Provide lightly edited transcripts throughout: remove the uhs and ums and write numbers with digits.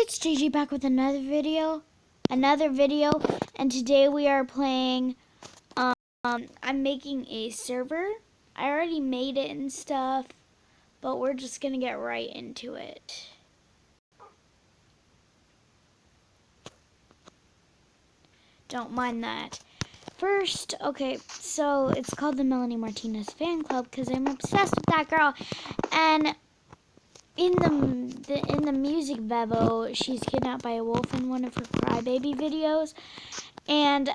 it's JJ back with another video, and today we are playing, I'm making a server. I already made it and stuff, but we're just gonna get right into it. Don't mind that. First, okay, so it's called the Melanie Martinez Fan Club because I'm obsessed with that girl, and in the music Vevo, she's kidnapped by a wolf in one of her Crybaby videos, and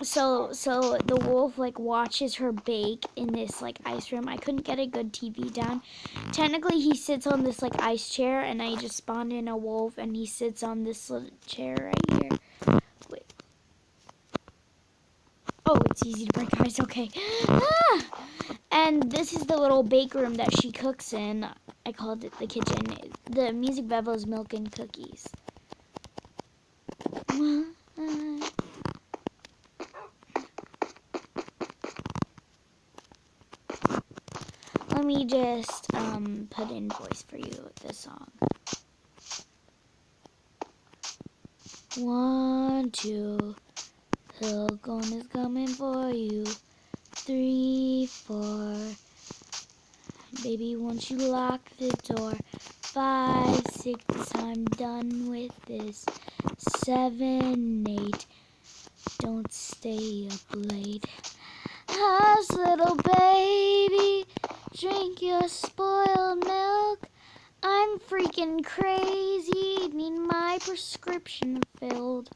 so the wolf like watches her bake in this like ice room. I couldn't get a good TV down. Technically, he sits on this like ice chair, and I just spawned in a wolf, and he sits on this little chair right here. Wait. Oh, it's easy to break ice. Okay. Ah! And this is the little bake room that she cooks in. I called it the kitchen. The music Vevo's milk and cookies. Let me just put in voice for you with this song. 1, 2, Hilcon is coming for you. 3, 4. Baby, won't you lock the door? 5, 6, I'm done with this. 7, 8, don't stay up late. Hush, little baby, drink your spoiled milk. I'm freaking crazy, need my prescription filled.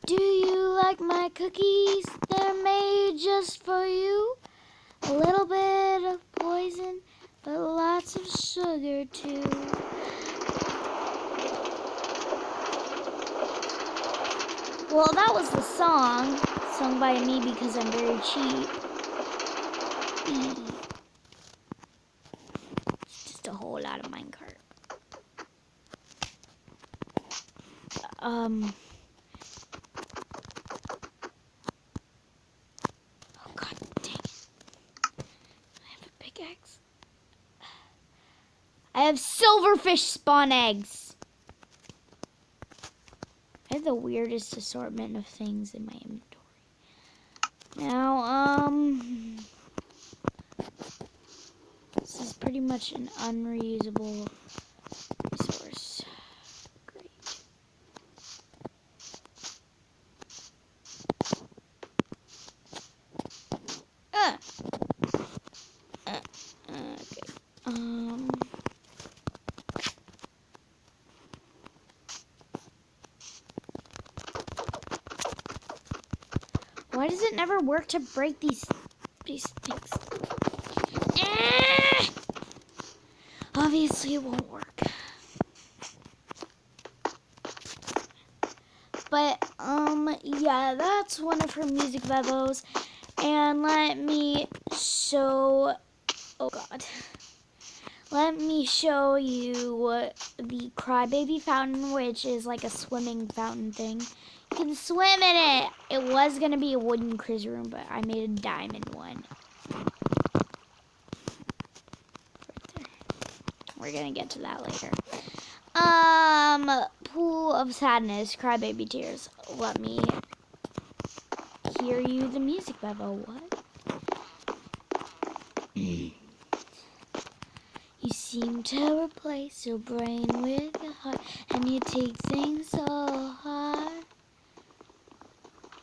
Do you like my cookies? They're made just for you. A little bit of poison, but lots of sugar too. Well, that was the song, sung by me because I'm very cheap. It's just a whole lot of minecart. Oh god dang it. I have a pickaxe. I have silverfish spawn eggs. I have the weirdest assortment of things in my inventory. Now, this is pretty much an unreusable resource. Great. Okay. Why does it never work to break these things? Obviously it won't work. But yeah, that's one of her music Vevos. And let me show let me show you the Crybaby fountain, which is like a swimming fountain thing. You can swim in it. It was gonna be a wooden quiz room, but I made a diamond one. Right there. We're gonna get to that later. Pool of sadness, Crybaby tears. Let me hear you the music Vevo. What? You seem to replace your brain with your heart, and you take things so hard.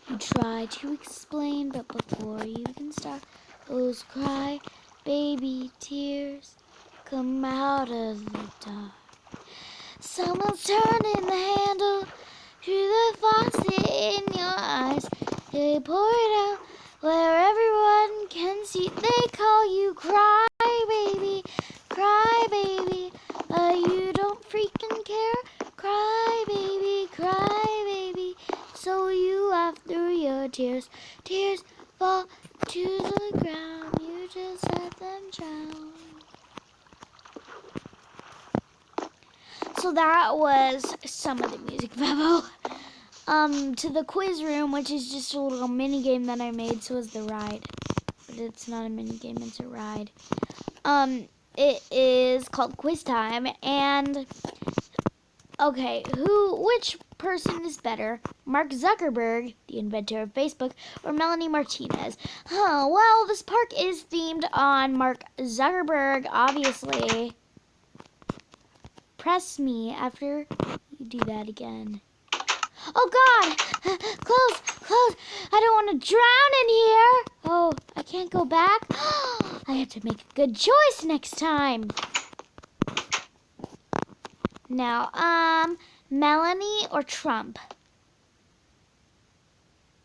You try to explain, but before you can start, those cry baby tears come out of the dark. Someone's turning the handle to the faucet in your eyes. They pour it out where everyone can see. They call you cry baby, but you don't freaking care. Cry baby, so you laugh through your tears. Tears fall to the ground, you just let them drown. So that was some of the music Vevo. To the quiz room, which is just a little mini game that I made, so is the ride. But it's not a mini game, it's a ride. it is called Quiz Time. And okay, which person is better? Mark Zuckerberg, the inventor of Facebook, or Melanie Martinez? Well, this park is themed on Mark Zuckerberg, obviously. Press me after you do that again. Oh God! Close! Close! I don't want to drown in here! Oh, I can't go back? I have to make a good choice next time. Now, Melanie or Trump?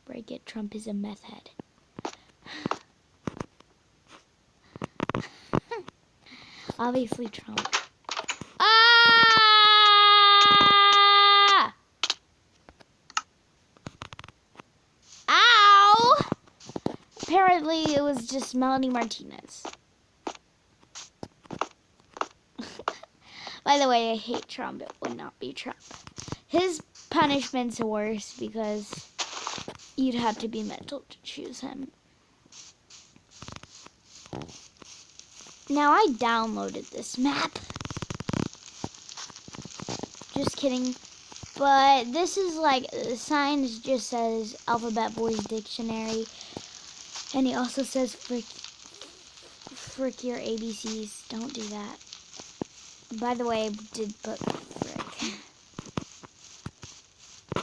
Break it, Trump is a meth head. Obviously Trump. Ah! Ow! Apparently it was just Melanie Martinez. By the way, I hate Trump. It would not be Trump. His punishment's worse because you'd have to be mental to choose him. Now, I downloaded this map. Just kidding. But this is like, the sign just says Alphabet Boys Dictionary. And he also says frick your ABCs. Don't do that. By the way, I did put frick.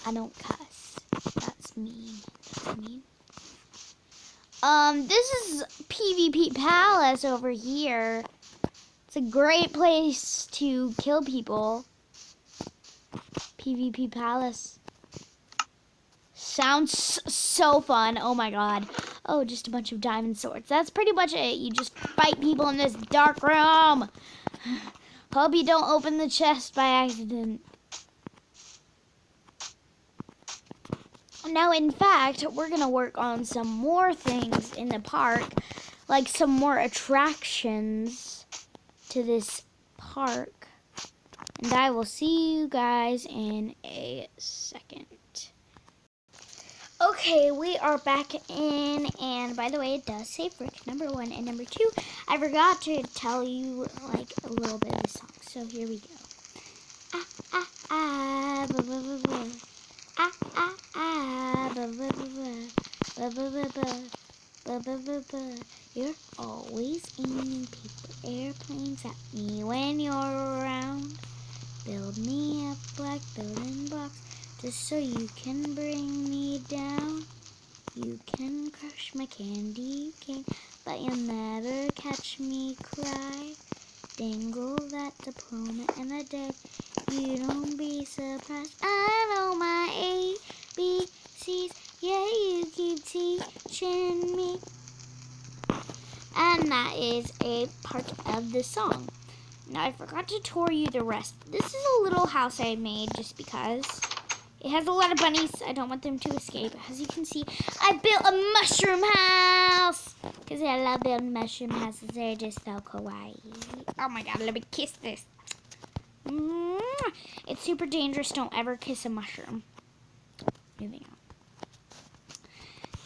I don't cuss. That's mean. That's mean. This is PvP Palace over here. It's a great place to kill people. PvP Palace. Sounds so fun. Oh my god. Oh, just a bunch of diamond swords. That's pretty much it. You just fight people in this dark room. Hope you don't open the chest by accident. Now, in fact, we're going to work on some more things in the park, like some more attractions to this park. And I will see you guys in a second. Okay, we are back in, and by the way, it does say frick, number 1, and number 2, I forgot to tell you, like, a little bit of the song, so here we go. Ah, ah, ah, blah, blah, blah, blah. Ah, ah, ah, blah, blah, blah, blah, blah, blah, blah, blah, blah, blah, blah. You're always aiming paper airplanes at me when you're around. Build me up like building blocks, just so you can bring me down. You can crush my candy cane, but you'll never catch me cry. Dangle that diploma in the dead, you don't be surprised. I know my ABCs, yeah, you keep teaching me. And that is a part of the song. Now, I forgot to tour you the rest. This is a little house I made just because. It has a lot of bunnies. I don't want them to escape. As you can see, I built a mushroom house. Because I love building mushroom houses. They're just so kawaii. Oh my god, let me kiss this. It's super dangerous. Don't ever kiss a mushroom. Moving on.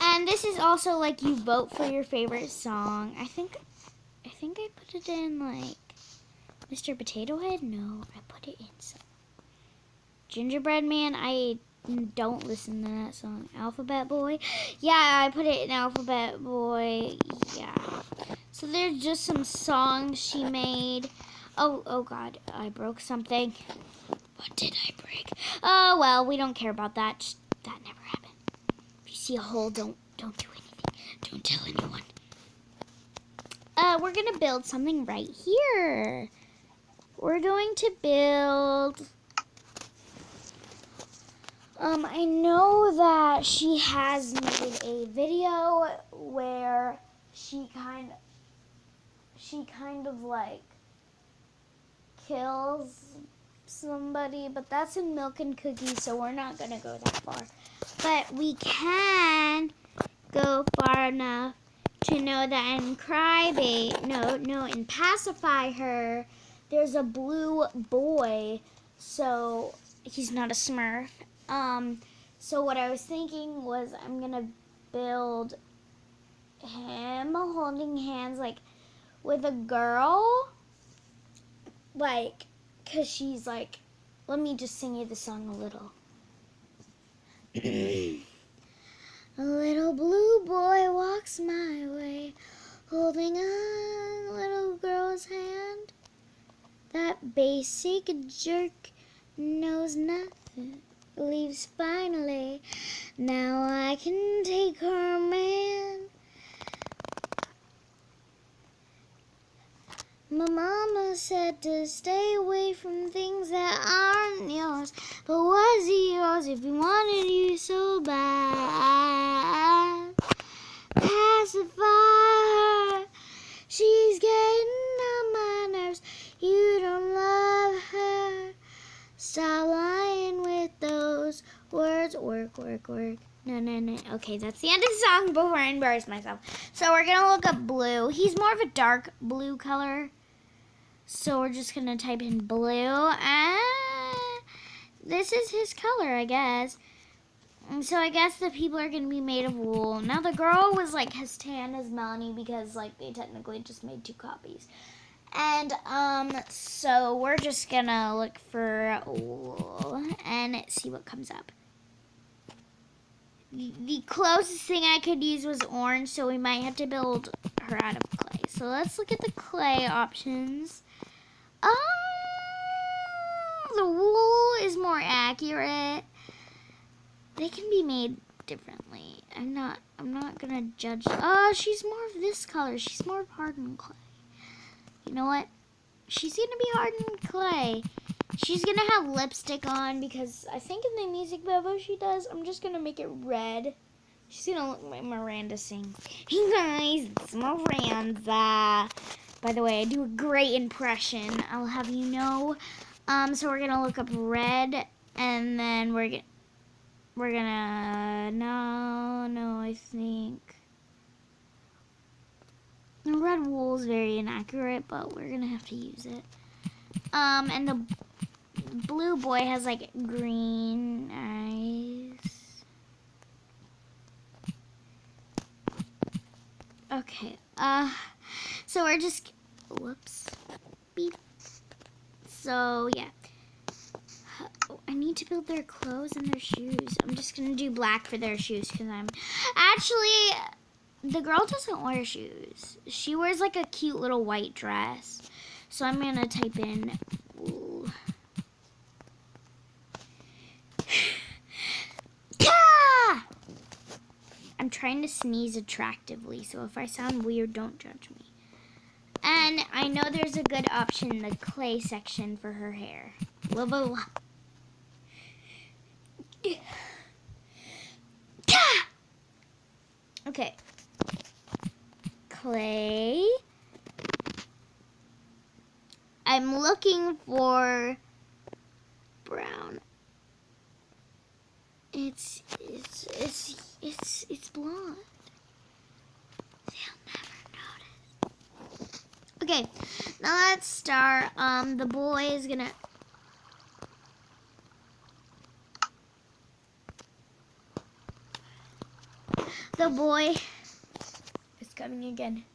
And this is also like you vote for your favorite song. I think I put it in like Mr. Potato Head? No, I put it in some. Gingerbread Man, I don't listen to that song. Alphabet Boy? Yeah, I put it in Alphabet Boy. Yeah. So there's just some songs she made. Oh god, I broke something. What did I break? Oh well, we don't care about that. That never happened. If you see a hole, don't do anything. Don't tell anyone. We're gonna build something right here. We're going to build. I know that she has made a video where she kind of like kills somebody, but that's in Milk and Cookies, so we're not gonna go that far. But we can go far enough to know that in in Pacify Her, there's a blue boy, so he's not a Smurf. So what I was thinking was I'm gonna build him holding hands like with a girl, like, because she's like, let me just sing you the song a little. A little blue boy walks my way, holding a little girl's hand. That basic jerk knows nothing, leaves finally. Now I can take her man. My mama said to stay away from things that aren't yours. But was it yours if you wanted you so bad? Pacify her, she's getting on my nerves. You don't love her. Stop lying with those words. Work, work, work. No. Okay, that's the end of the song before I embarrass myself. So we're going to look up blue. He's more of a dark blue color. So we're just going to type in blue. And this is his color, I guess. And so I guess the people are going to be made of wool. Now the girl was like as tan as Melanie because like they technically just made 2 copies. And so we're just going to look for wool and see what comes up. The closest thing I could use was orange, so we might have to build her out of clay. So let's look at the clay options. The wool is more accurate. They can be made differently. I'm not gonna judge. She's more of this color. She's more of hardened clay. You know what? She's gonna be hardened clay. She's gonna have lipstick on because I think in the music video she does. I'm just gonna make it red. She's gonna look like Miranda sings. Hey guys, it's Miranda. By the way, I do a great impression. I'll have you know. So we're gonna look up red, and then we're gonna no. I think the red wool is very inaccurate, but we're gonna have to use it. And the blue boy has like green eyes. Okay. So we're just beep. So yeah. I need to build their clothes and their shoes. I'm just gonna do black for their shoes because the girl doesn't wear shoes. She wears like a cute little white dress. So I'm gonna type in wool. I'm trying to sneeze attractively, so if I sound weird, don't judge me. And I know there's a good option in the clay section for her hair. Okay. Clay. I'm looking for brown. It's blonde. They'll never notice. Okay, now let's start. The boy is gonna. The boy is coming again.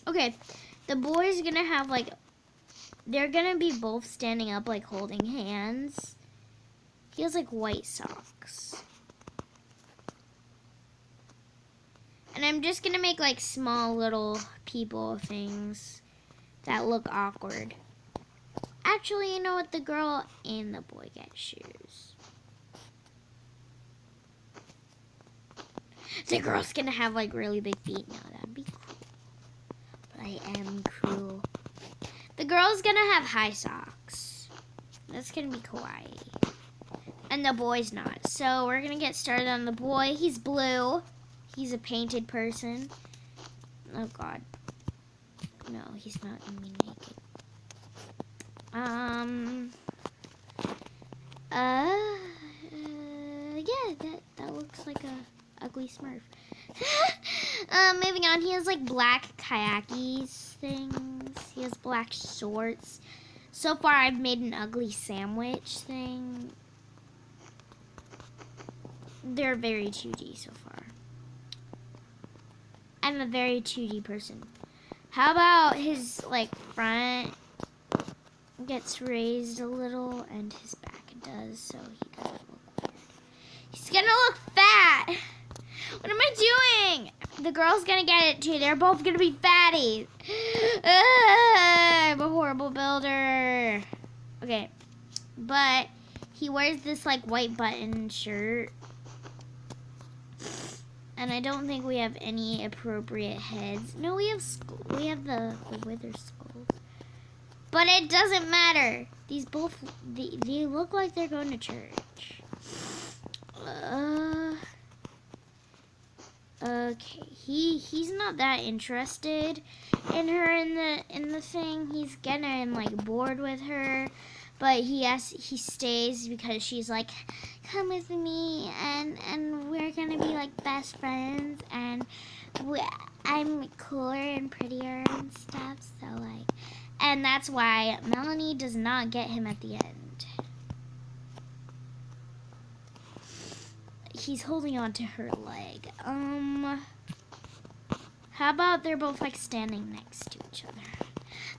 Okay, the boy is gonna have like. They're gonna be both standing up, like holding hands. He has like white socks. And I'm just gonna make like small little people things that look awkward. Actually, you know what? The girl and the boy get shoes. The girl's gonna have like really big feet. No, that'd be cool. But I am cruel. The girl's gonna have high socks. That's gonna be kawaii. And the boy's not. So we're gonna get started on the boy. He's blue. He's a painted person. Oh god. No, he's not gonna be naked. Yeah, that looks like a ugly Smurf. Moving on, he has like black kayakis things. He has black shorts. So far, I've made an ugly sandwich thing. They're very 2D so far. I'm a very 2D person. How about his like front gets raised a little and his back does, so he doesn't look weird. He's gonna look fat. What am I doing? The girl's gonna get it too. They're both gonna be fatties. I'm a horrible builder. Okay, but he wears this like white button shirt. And I don't think we have any appropriate heads. No, we have the wither skulls. But it doesn't matter. These both, they look like they're going to church. Okay, he's not that interested in her in the thing. He's getting like bored with her, but he stays because she's like, come with me, and we're gonna be like best friends, and I'm cooler and prettier and stuff. So like, and that's why Melanie does not get him at the end. He's holding on to her leg. How about they're both like standing next to each other?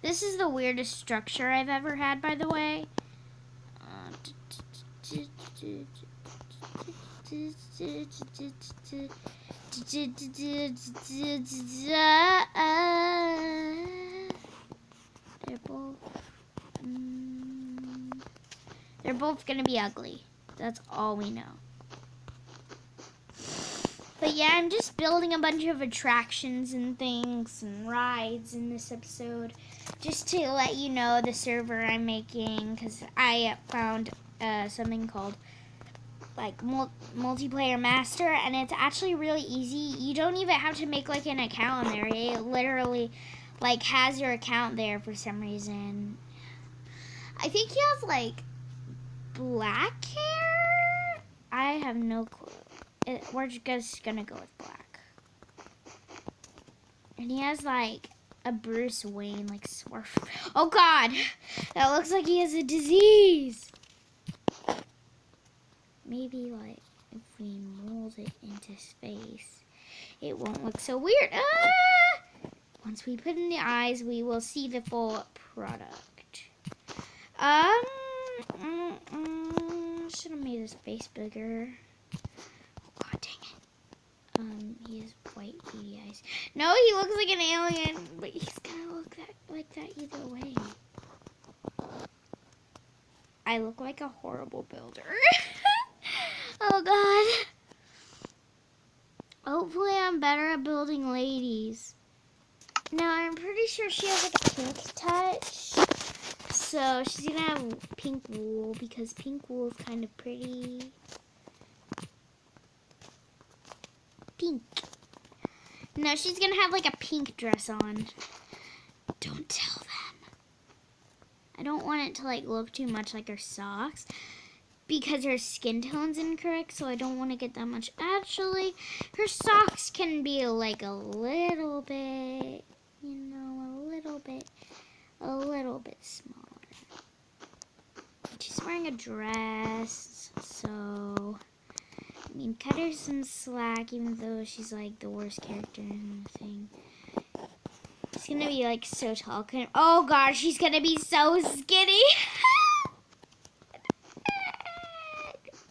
This is the weirdest structure I've ever had, by the way. They're both gonna be ugly. That's all we know. But yeah, I'm just building a bunch of attractions and things and rides in this episode, just to let you know the server I'm making, because I found something called like multiplayer master, and it's actually really easy. You don't even have to make like an account on there. It literally like has your account there for some reason. I think he has like black hair. I have no clue. We're just gonna go with black. And he has like a Bruce Wayne like swerve. Oh God, that looks like he has a disease. Maybe like if we mold it into space, it won't look so weird. Once we put in the eyes, we will see the full product. Should have made his face bigger. He has white beady eyes. No, he looks like an alien, but he's gonna look like that either way. I look like a horrible builder. Oh God. Hopefully I'm better at building ladies. Now I'm pretty sure she has like a pink touch. So she's gonna have pink wool because pink wool is kind of pretty. Pink. No, she's gonna have like a pink dress on. Don't tell them. I don't want it to like look too much like her socks because her skin tone's incorrect, so I don't want to get that much. Actually, her socks can be like a little bit, you know, a little bit smaller. She's wearing a dress, so I mean, cut her some slack, even though she's like the worst character in the thing. She's gonna be like so tall. Oh God, she's gonna be so skinny.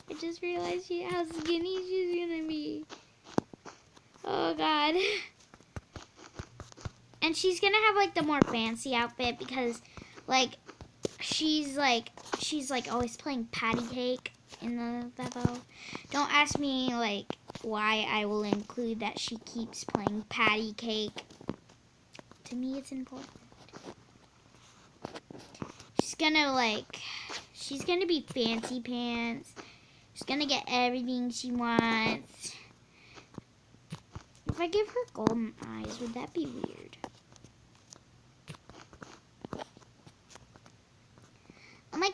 I just realized how skinny she's gonna be. Oh God. And she's gonna have like the more fancy outfit because like she's like always playing patty cake in the level. Don't ask me like why I will include that she keeps playing patty cake. To me it's important. She's gonna be fancy pants. She's gonna get everything she wants. If I give her golden eyes, would that be weird? Oh my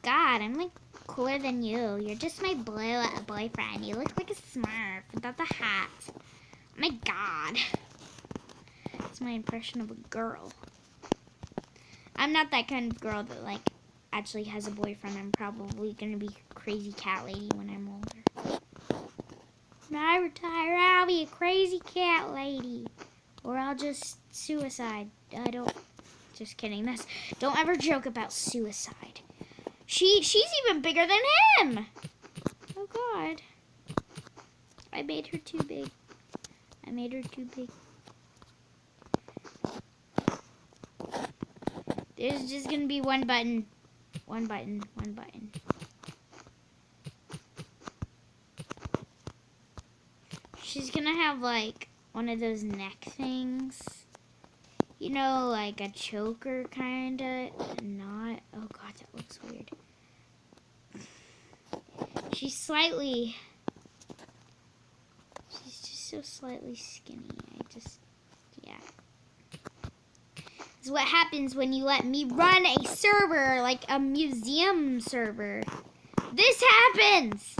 God, I'm like cooler than you. You're just my blue boyfriend. You look like a Smurf without the hat. Oh my God. That's my impression of a girl. I'm not that kind of girl that like actually has a boyfriend. I'm probably gonna be a crazy cat lady when I'm older. When I retire, I'll be a crazy cat lady. Or I'll just suicide. I don't, just kidding. Don't ever joke about suicide. She's even bigger than him. Oh God. I made her too big. I made her too big. There's just gonna be one button. One button. One button. She's gonna have like one of those neck things. You know, like a choker kinda. Not. Oh God, that looks weird. She's just so slightly skinny. Yeah. This is what happens when you let me run a server, like a museum server. This happens!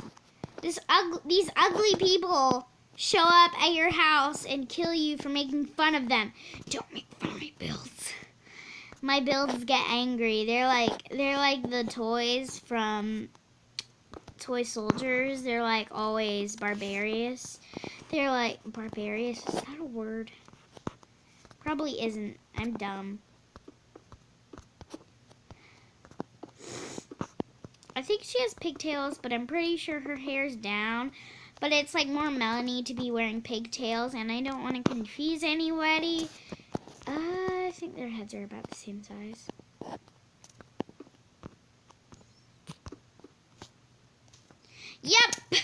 These ugly people show up at your house and kill you for making fun of them. Don't make fun of my builds. My builds get angry. They're like the toys from Toy Soldiers. They're like always barbarous. They're like barbarous. Is that a word? Probably isn't. I'm dumb. I think she has pigtails, but I'm pretty sure her hair's down. But it's like more Melanie to be wearing pigtails, and I don't want to confuse anybody. I think their heads are about the same size. Yep!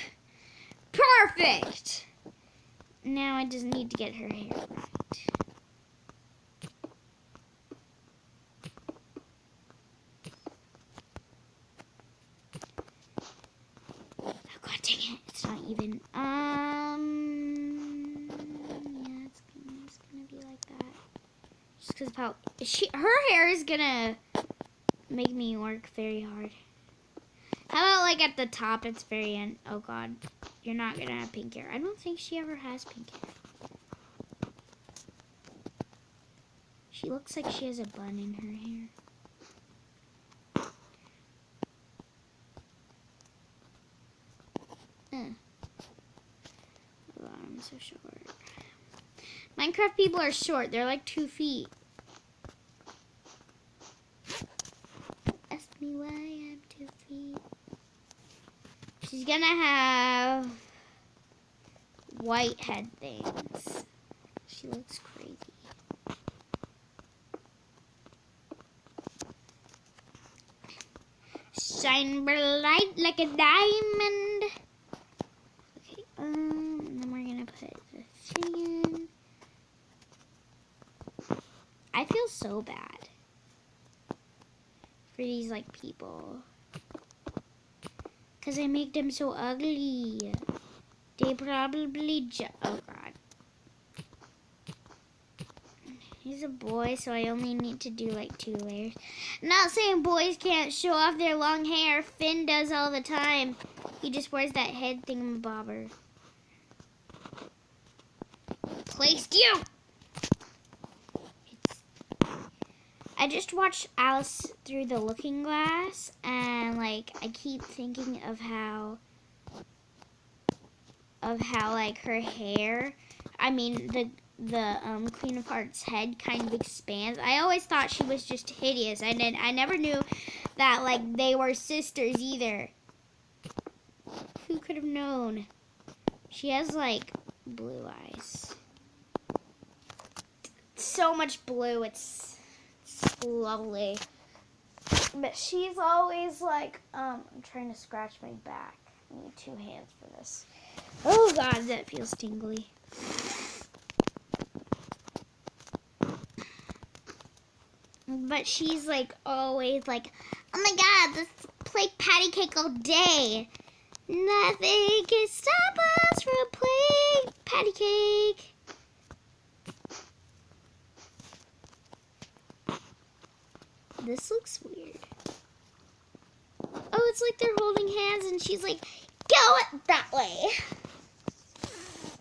Perfect! Now I just need to get her hair right. Oh God dang it, it's not even. Yeah, it's gonna be like that. Just because of how her hair is gonna make me work very hard. How about like at the top, it's very end. Oh God, you're not gonna have pink hair. I don't think she ever has pink hair. She looks like she has a bun in her hair. Oh, I'm so short. Minecraft people are short. They're like 2 feet. Ask me why I'm 2 feet. She's gonna have white head things. She looks crazy. Shine bright like a diamond. Okay, and then we're gonna put the thing in. I feel so bad for these like people, cause I make them so ugly. They probably oh God. He's a boy, so I only need to do like 2 layers. I'm not saying boys can't show off their long hair. Finn does all the time. He just wears that head thingamabobber. Placed you! I just watched Alice Through the Looking Glass, and like I keep thinking of how like her hair, I mean the Queen of Hearts head kind of expands. I always thought she was just hideous. I never knew that like they were sisters either. Who could have known? She has like blue eyes. So much blue, it's lovely. But she's always like, I'm trying to scratch my back. I need 2 hands for this. Oh God, that feels tingly. But she's like always like, oh my God, let's play patty cake all day. Nothing can stop us from playing patty cake. This looks weird. Oh, it's like they're holding hands and she's like, go it that way.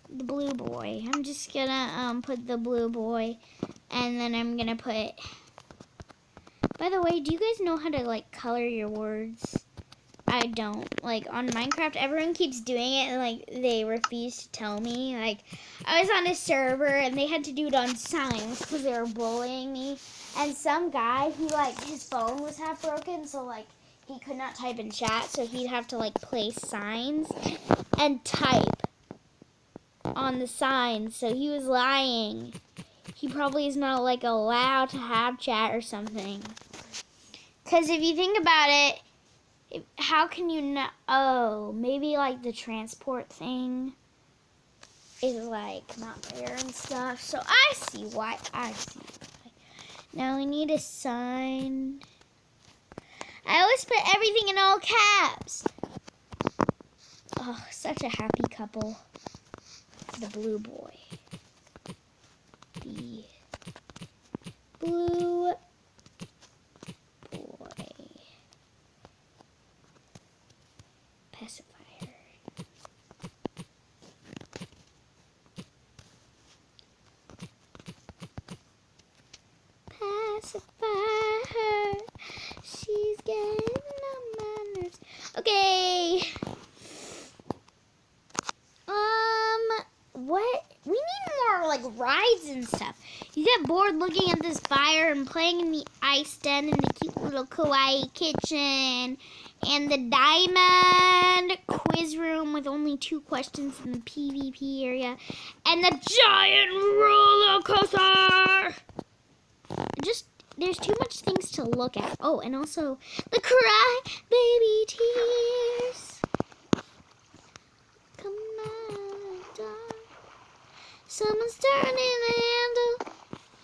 The blue boy. I'm just gonna put the blue boy, and then I'm gonna put, by the way, do you guys know how to like color your words? I don't. Like, on Minecraft, everyone keeps doing it, and, like, they refuse to tell me. Like, I was on a server, and they had to do it on signs because they were bullying me. And some guy, he, like, his phone was half broken, so, like, he could not type in chat, so he'd have to, like, place signs and type on the signs. So he was lying. He probably is not, like, allowed to have chat or something. Because if you think about it, how can you not? Oh, maybe like the transport thing is like not fair and stuff. So I see why. Now we need a sign. I always put everything in all caps. Oh, such a happy couple. The blue boy. The blue boy. Pacifier. Pacify her. She's getting on my nerves. Okay. What? We need more like rides and stuff. You get bored looking at this fire and playing in the ice den and the cute little kawaii kitchen and the diamond quiz room with only 2 questions in the PvP area and the giant roller coaster. There's too much things to look at. Oh, and also the cry baby tears. Come on, darling. Someone's turning the handle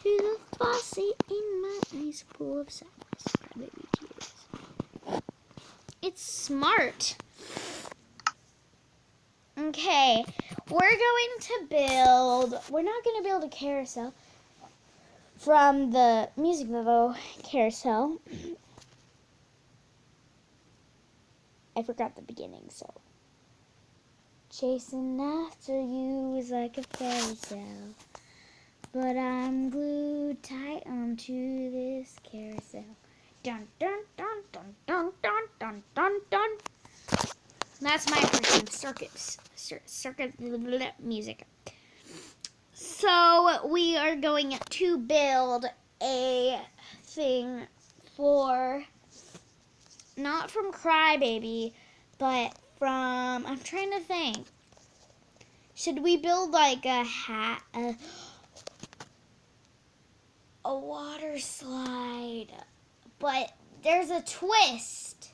to the faucet in my ice pool of sadness. Cry baby tears. It's smart. Okay, we're not going to build a carousel from the Music Vivo carousel. I forgot the beginning, so. Chasing after you is like a fairy tale, but I'm glued tight onto this carousel. Dun dun dun dun dun dun dun dun dun. That's my version of circus music. So we are going to build a thing for, not from Crybaby, but from, I'm trying to think. Should we build like a water slide? But there's a twist.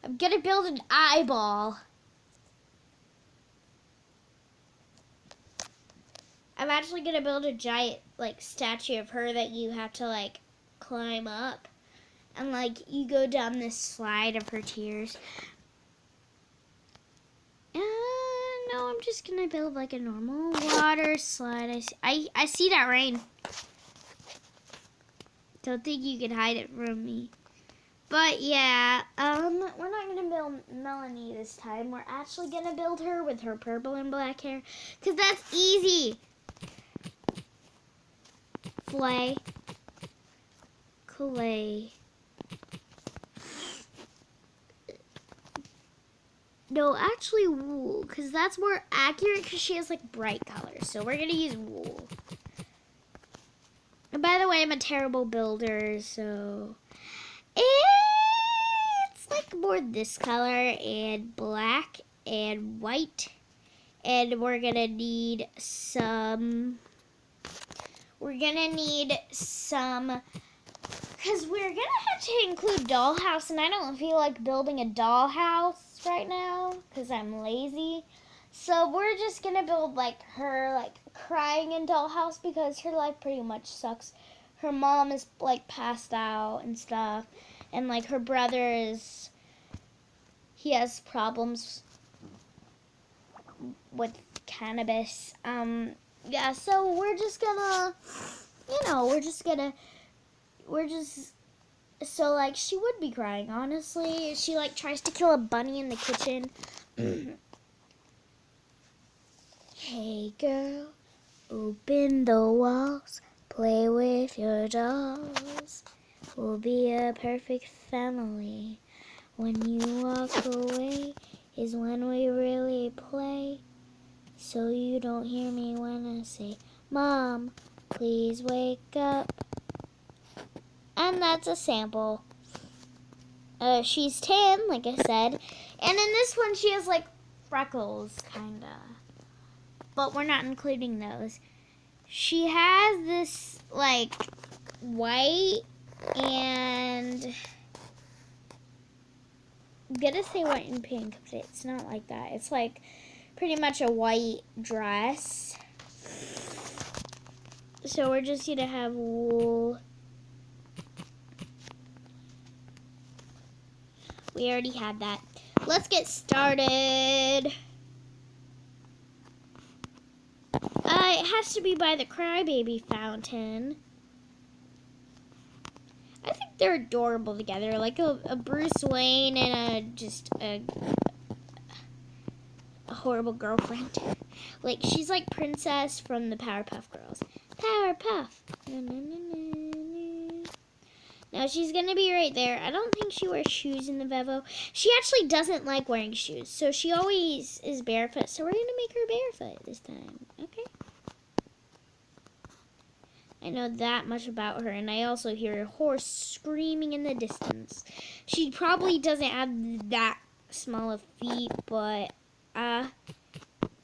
I'm gonna build an eyeball. I'm actually gonna build a giant like statue of her that you have to like climb up. And like you go down this slide of her tears. No, I'm just gonna build like a normal water slide. I see that rain. Don't think you can hide it from me. But yeah, we're not gonna build Melanie this time. We're actually gonna build her with her purple and black hair, 'cause that's easy. Clay. No, actually wool, because that's more accurate because she has like bright colors. So we're going to use wool. And by the way, I'm a terrible builder, so it's like more this color and black and white. And we're going to need some, because we're going to have to include dollhouse, and I don't feel like building a dollhouse right now because I'm lazy. So we're just going to build like her like crying in dollhouse because her life pretty much sucks. Her mom is like passed out and stuff, and like her brother he has problems with cannabis. Yeah, so we're just gonna, so like she would be crying, honestly. She like tries to kill a bunny in the kitchen. Hey girl, open the walls, play with your dolls. We'll be a perfect family. When you walk away is when we really play. So you don't hear me when I say, Mom, please wake up. And that's a sample. She's 10, like I said. And in this one, she has, like, freckles, kind of. But we're not including those. She has this, like, white and... I'm gonna say white and pink, but it's not like that. It's, like, pretty much a white dress. So we're just gonna have wool. We already had that. Let's get started. It has to be by the Crybaby fountain. I think they're adorable together, like a Bruce Wayne and a horrible girlfriend. Like, she's like Princess from the Powerpuff Girls. Powerpuff. Now she's gonna be right there. I don't think she wears shoes in the Vevo. She actually doesn't like wearing shoes, so she always is barefoot. So we're gonna make her barefoot this time, okay? I know that much about her, and I also hear a horse screaming in the distance. She probably doesn't have that small of feet, but her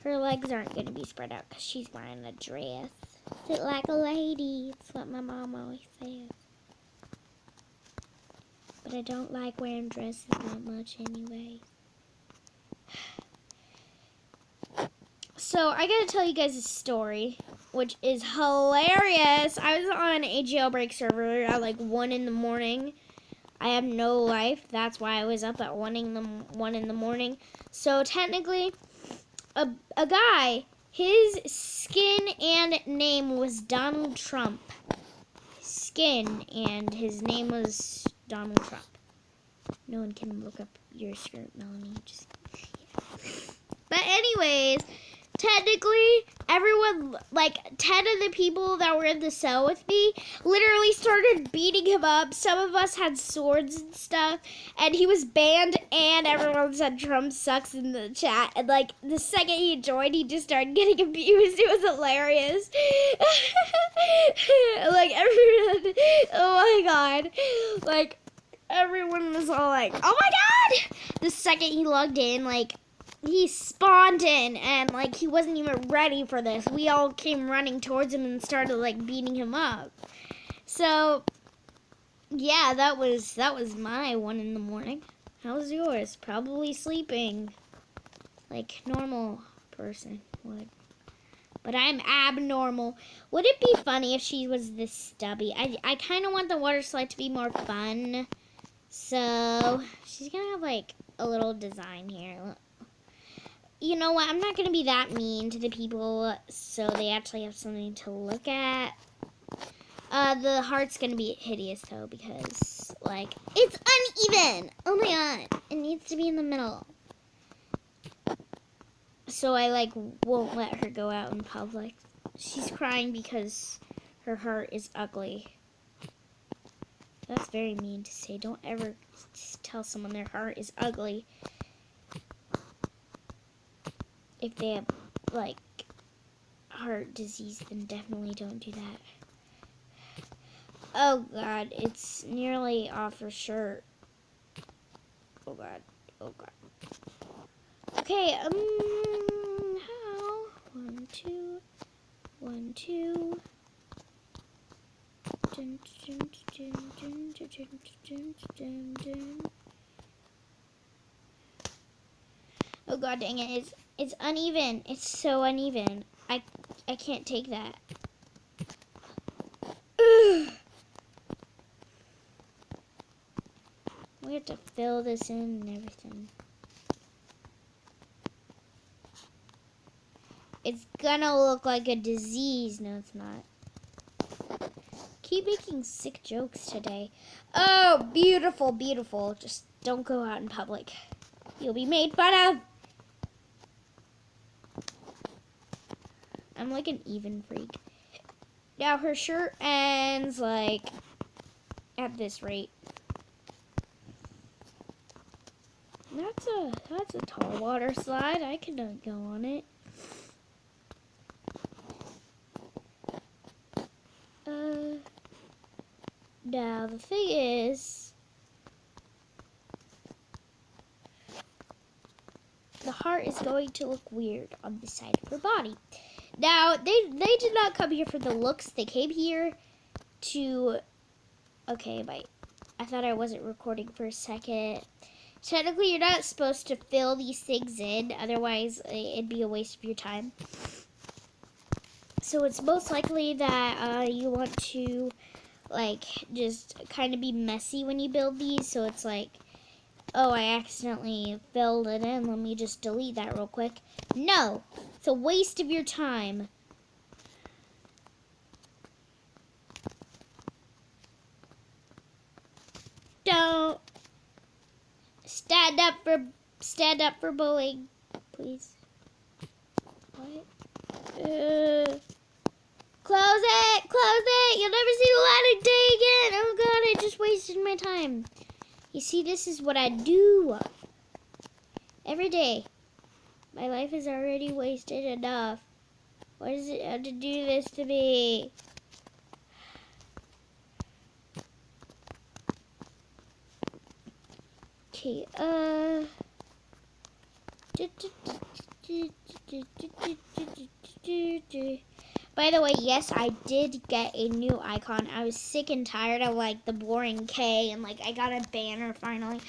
legs aren't gonna be spread out because she's wearing a dress. Sit like a lady. That's what my mom always says. But I don't like wearing dresses that much anyway. So I gotta tell you guys a story, which is hilarious. I was on a jailbreak server at like 1 in the morning. I have no life. That's why I was up at 1 in the morning. So technically, a guy, his skin and name was Donald Trump. Skin and his name was Donald Trump. No one can look up your skirt, Melanie. Just But anyways, technically, everyone, like 10 of the people that were in the cell with me literally started beating him up. Some of us had swords and stuff, and he was banned, and everyone said Trump sucks in the chat. And like the second he joined, he just started getting abused. It was hilarious. Like everyone, oh my god, like everyone was all like, oh my god! The second he logged in, like, he spawned in, and, like, he wasn't even ready for this. We all came running towards him and started, like, beating him up. So, yeah, that was my 1 in the morning. How was yours? Probably sleeping. Like, normal person would. But I'm abnormal. Would it be funny if she was this stubby? I kind of want the water slide to be more fun. So, she's going to have, like, a little design here. You know what? I'm not going to be that mean to the people, so they actually have something to look at. The heart's going to be hideous, though, because, like, it's uneven. Oh, my God. It needs to be in the middle. So I, like, won't let her go out in public. She's crying because her heart is ugly. That's very mean to say. Don't ever tell someone their heart is ugly. If they have, like, heart disease, then definitely don't do that. Oh, God. It's nearly off her shirt. Oh, God. Oh, God. Okay, how? 1, 2, 1, 2. Dun, dun, dun, dun, dun, dun, dun, dun. Oh god dang it, it's uneven. It's so uneven. I can't take that. Ugh. We have to fill this in and everything. It's gonna look like a disease. No, it's not. Keep making sick jokes today. Oh, beautiful, beautiful. Just don't go out in public. You'll be made fun of. I'm like an even freak. Now her shirt ends like at this rate. That's a tall water slide. I could go on it. Now the thing is, the heart is going to look weird on the side of her body. Now they did not come here for the looks. They came here to. Okay, wait. I thought I wasn't recording for a second. Technically, you're not supposed to fill these things in, otherwise it'd be a waste of your time. So it's most likely that you want to, like, just kind of be messy when you build these. So it's like, oh, I accidentally filled it in. Let me just delete that real quick. No, it's a waste of your time. Don't stand up for bullying, please. What? Close it! You'll never see the light of day again. Oh God, I just wasted my time. You see, this is what I do every day. My life is already wasted enough. Why does it have to do this to me? Okay, by the way, yes, I did get a new icon. I was sick and tired of, like, the boring K, and, like, I got a banner finally.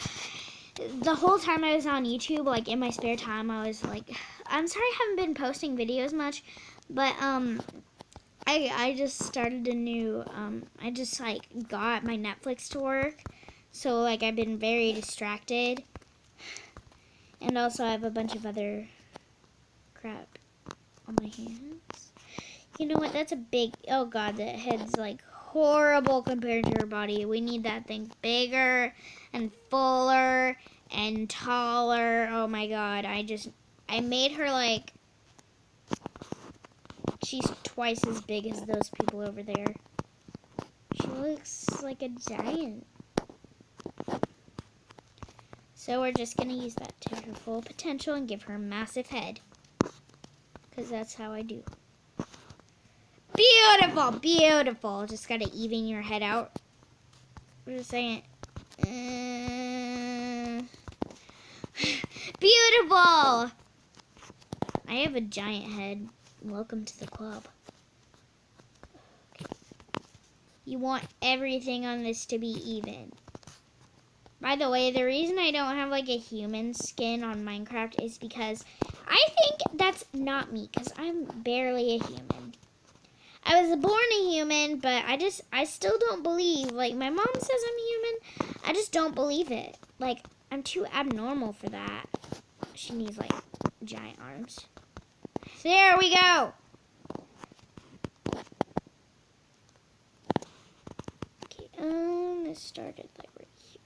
The whole time I was on YouTube, like, in my spare time, I was like, I'm sorry I haven't been posting videos much, but, I just started a new, I just, like, got my Netflix to work, so, like, I've been very distracted, and also I have a bunch of other crap on my hands. You know what, that's a big, oh God, that head's, like, horrible compared to her body. We need that thing bigger and fuller and taller. Oh my God, I made her, like, she's twice as big as those people over there. She looks like a giant. So we're just going to use that to her full potential and give her a massive head. Because that's how I do. Beautiful, beautiful. Just got to even your head out. Just saying. Beautiful. I have a giant head. Welcome to the club. Okay. You want everything on this to be even. By the way, the reason I don't have, like, a human skin on Minecraft is because I think that's not me, because I'm barely a human. I was born a human, but I still don't believe, like, my mom says I'm human, I just don't believe it. Like, I'm too abnormal for that. She needs, like, giant arms. There we go! Okay, let's start it, like, right here.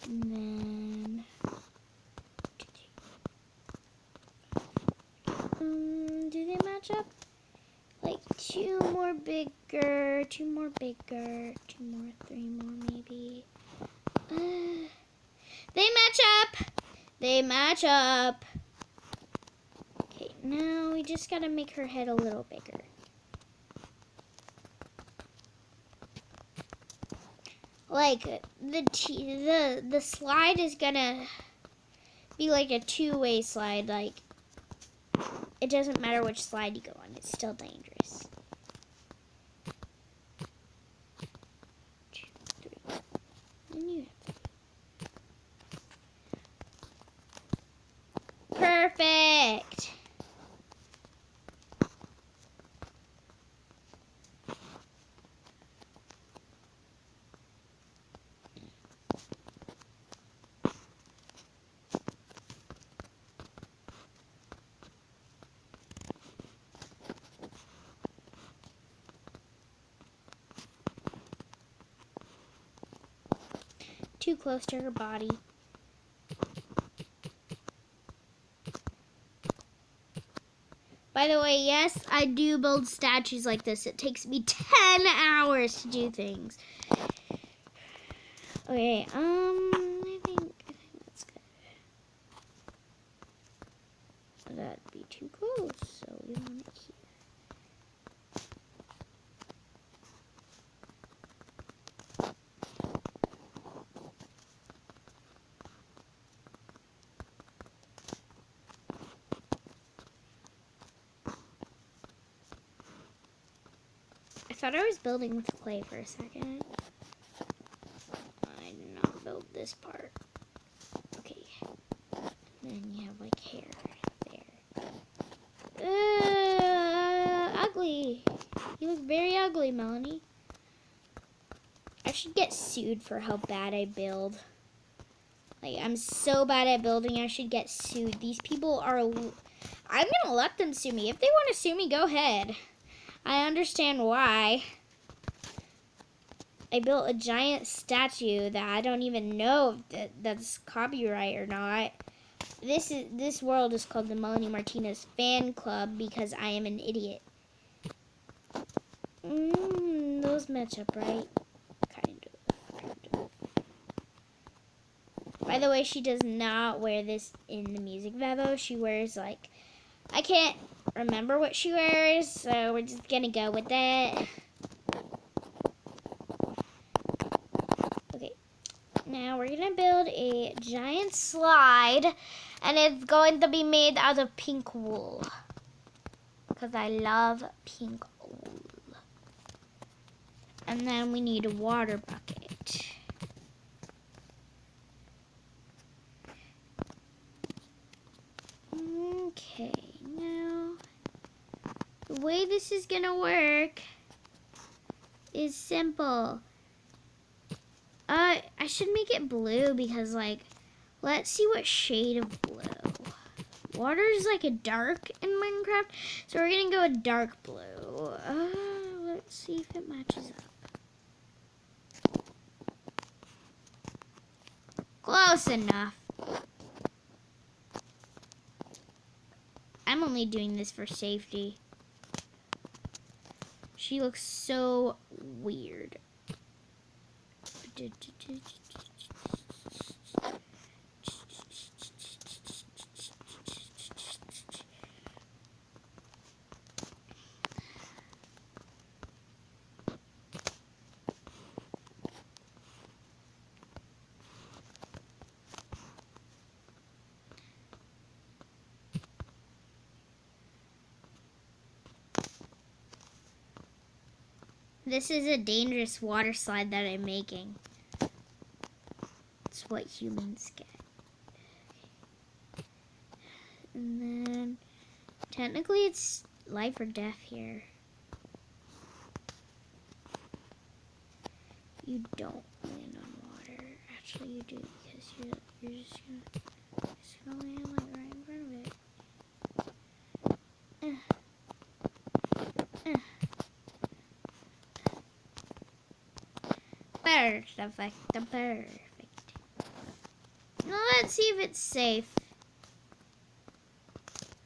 And then... do they match up? Like, two more bigger, two more bigger, two more, three more maybe. They match up! They match up! Okay, now we just gotta make her head a little bigger. Like, the slide is gonna be like a two-way slide, like, it doesn't matter which slide you go on, it's still dangerous. 2, 3. And you have 3. Perfect! Too close to her body. By the way, yes, I do build statues like this. It takes me 10 hours to do things. Okay, I think that's good. That'd be too close, so we want it here. I thought I was building with clay for a second. I did not build this part. Okay. Then you have like hair there. Ugly. You look very ugly, Melanie. I should get sued for how bad I build. Like, I'm so bad at building, I should get sued. These people are... I'm gonna let them sue me. If they want to sue me, go ahead. I understand why. I built a giant statue that I don't even know if that's copyright or not. This world is called the Melanie Martinez Fan Club because I am an idiot. Those match up, right? Kind of. By the way, she does not wear this in the music video. She wears like, I can't remember what she wears, so we're just gonna go with it. Okay, now we're gonna build a giant slide, and it's going to be made out of pink wool, because I love pink wool. And then we need a water bucket. Okay, now the way this is gonna work is simple. I should make it blue because, like, let's see what shade of blue. Water is like a dark in Minecraft, so we're gonna go a dark blue. Let's see if it matches up. Close enough. I'm only doing this for safety. She looks so weird. This is a dangerous water slide that I'm making. It's what humans get. And then, technically it's life or death here. You don't land on water. Actually, you do, because you're just gonna land like right in front of it. Perfect. Now let's see if it's safe.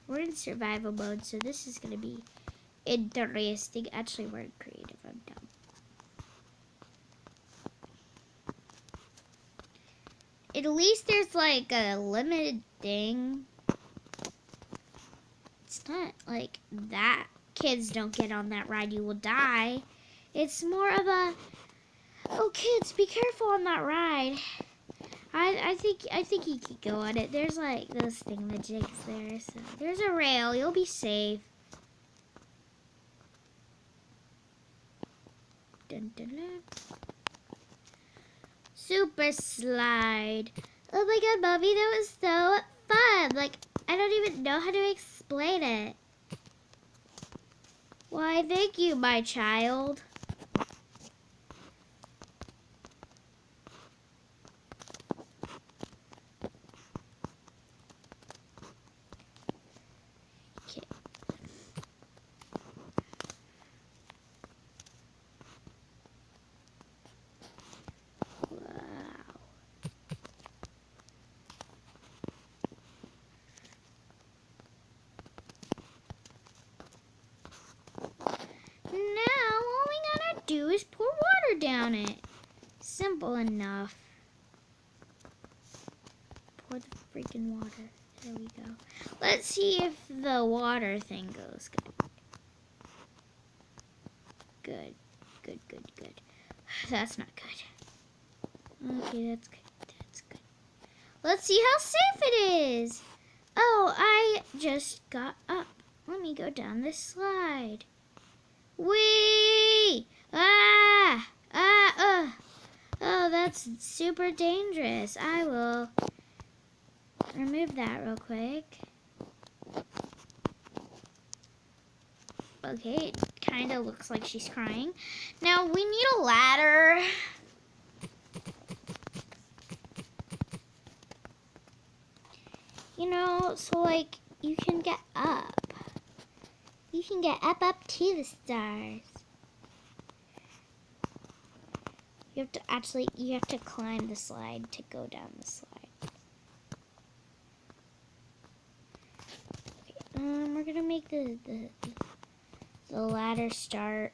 We're in survival mode, so this is gonna be interesting. Actually, we're in creative. I'm dumb. At least there's like a limited thing. It's not like that. Kids don't get on that ride, you will die. It's more of a, oh kids, be careful on that ride. I think you could go on it. There's like those thingamajigs there, so there's a rail. You'll be safe. Dun, dun, dun. Super slide. Oh my god, Mommy, that was so fun. Like, I don't even know how to explain it. Why, thank you, my child. down it. Simple enough. Pour the freaking water. There we go. Let's see if the water thing goes good. Good. Good, good, good. That's not good. Okay, that's good. That's good. Let's see how safe it is. Oh, I just got up. Let me go down this slide. Whee! Ah! Ah! Oh, that's super dangerous. I will remove that real quick. Okay, it kind of looks like she's crying. Now, we need a ladder. You know, so like, you can get up. You can get up to the stars. You have to climb the slide to go down the slide. Okay, we're gonna make the ladder start.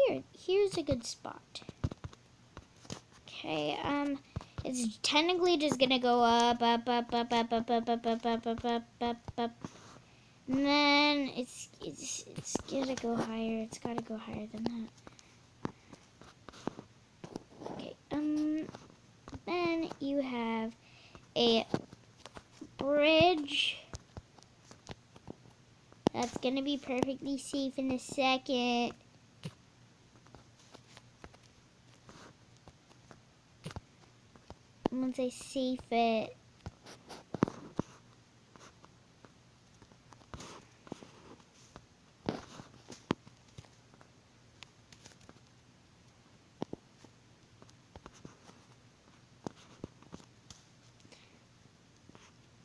Like here's a good spot. Okay, it's technically just gonna go up. And then it's gonna go higher. It's gotta go higher than that. Okay, then you have a bridge. That's gonna be perfectly safe in a second. Once I safe it.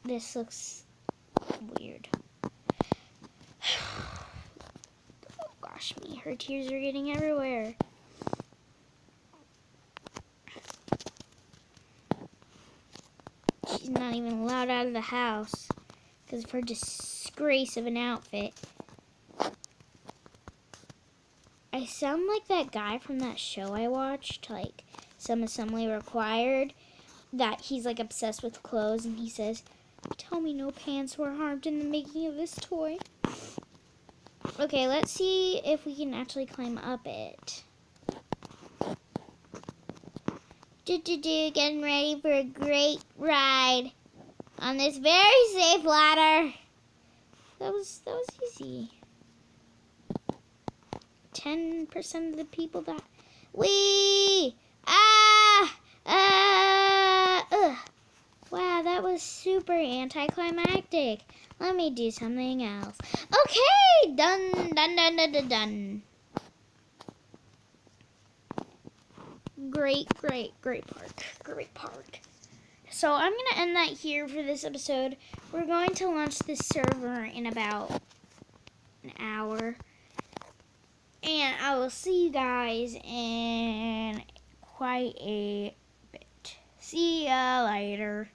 This looks weird. Oh gosh, her tears are getting everywhere. She's not even allowed out of the house because of her disgrace of an outfit. I sound like that guy from that show I watched, like Some Assembly Required, that he's like obsessed with clothes and he says, "Tell me no pants were harmed in the making of this toy." Okay, let's see if we can actually climb up it. Getting ready for a great ride on this very safe ladder. That was easy. 10% of the people that Wow, that was super anticlimactic. Let me do something else. Okay, done. Great park. So I'm going to end that here for this episode. We're going to launch this server in about an hour. And I will see you guys in quite a bit. See ya later.